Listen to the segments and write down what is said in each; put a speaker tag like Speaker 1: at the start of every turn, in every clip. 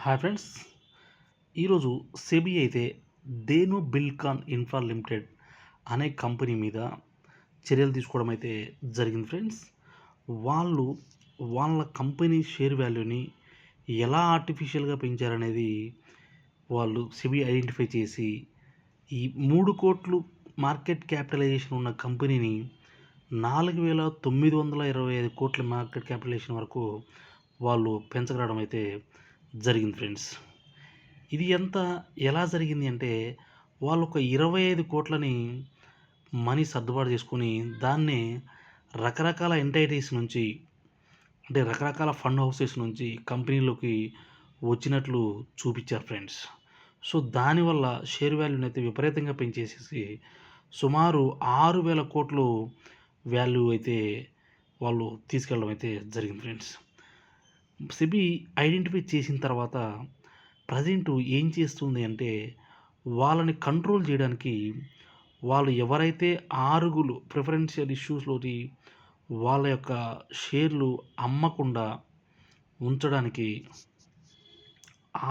Speaker 1: Hi friends. ఈరోజు SEBI అయితే దేను Buildcon infra limited అనే కంపెనీ మీద చర్యలు తీసుకోవడం అయితే జరిగింది ఫ్రెండ్స్. వాళ్ళు వాళ్ళ కంపెనీ షేర్ వాల్యూని ఎలా ఆర్టిఫిషియల్గా పెంచారనేది వాళ్ళు సెబీ ఐడెంటిఫై చేసి ఈ 3 కోట్లు మార్కెట్ క్యాపిటలైజేషన్ ఉన్న కంపెనీని 4,925 కోట్ల మార్కెట్ క్యాపిటలైజేషన్ వరకు వాళ్ళు పెంచగలడం అయితే జరిగింది ఫ్రెండ్స్. ఇది ఎలా జరిగింది అంటే వాళ్ళు ఒక 25 కోట్లని మనీ సర్దుబాటు చేసుకొని దాన్నే రకరకాల ఎంటైటీస్ నుంచి అంటే రకరకాల ఫండ్ హౌసెస్ నుంచి కంపెనీలోకి వచ్చినట్లు చూపించారు ఫ్రెండ్స్. సో దానివల్ల షేర్ వాల్యూని అయితే విపరీతంగా పెంచేసేసి సుమారు 6,000 కోట్లు వాల్యూ అయితే వాళ్ళు తీసుకెళ్ళడం అయితే జరిగింది ఫ్రెండ్స్. సెబీ ఐడెంటిఫై చేసిన తర్వాత ప్రజెంట్ ఏం చేస్తుంది అంటే వాళ్ళని కంట్రోల్ చేయడానికి వాళ్ళు ఎవరైతే ప్రిఫరెన్షియల్ ఇష్యూస్లోని వాళ్ళ యొక్క షేర్లు అమ్మకుండా ఉంచడానికి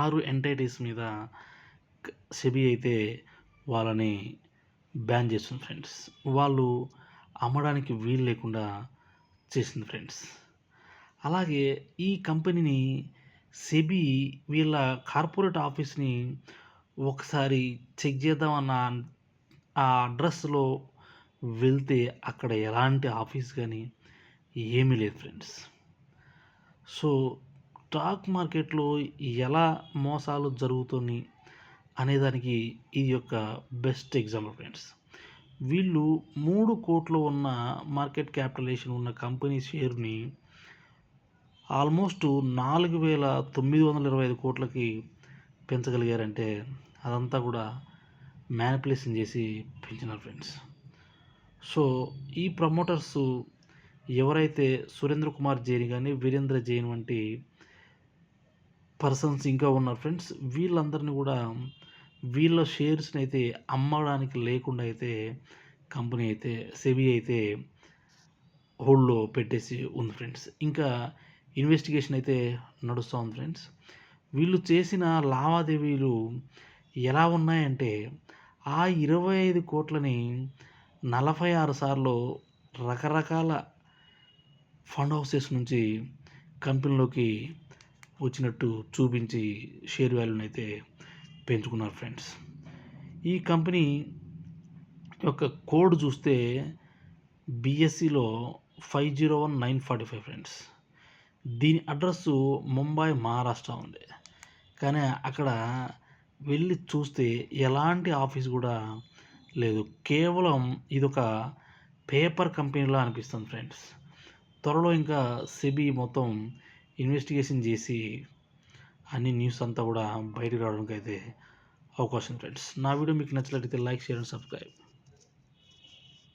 Speaker 1: 6 ఎంటైటీస్ మీద సెబీ అయితే వాళ్ళని బ్యాన్ చేస్తుంది ఫ్రెండ్స్. వాళ్ళు అమ్మడానికి వీలు లేకుండా చేసింది ఫ్రెండ్స్. అలాగే ఈ కంపెనీని సెబీ వీళ్ళ కార్పొరేట్ ఆఫీస్ని ఒకసారి చెక్ చేద్దామన్న ఆ అడ్రస్లో వెళ్తే అక్కడ ఎలాంటి ఆఫీస్ కానీ ఏమీ లేదు ఫ్రెండ్స్. సో స్టాక్ మార్కెట్లో ఎలా మోసాలు జరుగుతుంది అనేదానికి ఇది యొక్క బెస్ట్ ఎగ్జాంపుల్ ఫ్రెండ్స్. వీళ్ళు 3 కోట్లు ఉన్న మార్కెట్ క్యాపిటలైజేషన్ ఉన్న కంపెనీ షేర్ని ఆల్మోస్ట్ 4,925 కోట్లకి పెంచగలిగారంటే అదంతా కూడా మ్యానిపులేషన్ చేసి పెంచినారు ఫ్రెండ్స్. సో ఈ ప్రమోటర్స్ ఎవరైతే సురేంద్ర కుమార్ జైన్ కానీ వీరేంద్ర జైన్ వంటి పర్సన్స్ ఇంకా ఉన్నారు ఫ్రెండ్స్, వీళ్ళందరినీ కూడా వీళ్ళ షేర్స్ని అయితే అమ్మడానికి లేకుండా అయితే కంపెనీ అయితే సెబీ అయితే హోల్డ్లో పెట్టేసి ఉంది ఫ్రెండ్స్. ఇంకా ఇన్వెస్టిగేషన్ అయితే నడుస్తూ ఉంది ఫ్రెండ్స్. వీళ్ళు చేసిన లావాదేవీలు ఎలా ఉన్నాయంటే ఆ 25 కోట్లని 46 సార్లు రకరకాల ఫండ్ హౌసెస్ నుంచి కంపెనీలోకి వచ్చినట్టు చూపించి షేర్ వాల్యూని అయితే పెంచుకున్నారు ఫ్రెండ్స్. ఈ కంపెనీ యొక్క కోడ్ చూస్తే బిఎస్సిలో 501945 ఫ్రెండ్స్. దీని అడ్రస్సు ముంబై, మహారాష్ట్ర ఉంది. కానీ అక్కడ వెళ్ళి చూస్తే ఎలాంటి ఆఫీస్ కూడా లేదు. కేవలం ఇదొక పేపర్ కంపెనీలా అనిపిస్తుంది ఫ్రెండ్స్. త్వరలో ఇంకా సెబీ మొత్తం ఇన్వెస్టిగేషన్ చేసి అన్ని న్యూస్ అంతా కూడా బయటకు రావడానికి అయితే అవకాశం ఫ్రెండ్స్. నా వీడియో మీకు నచ్చినట్లయితే లైక్, షేర్ అండ్ సబ్స్క్రైబ్.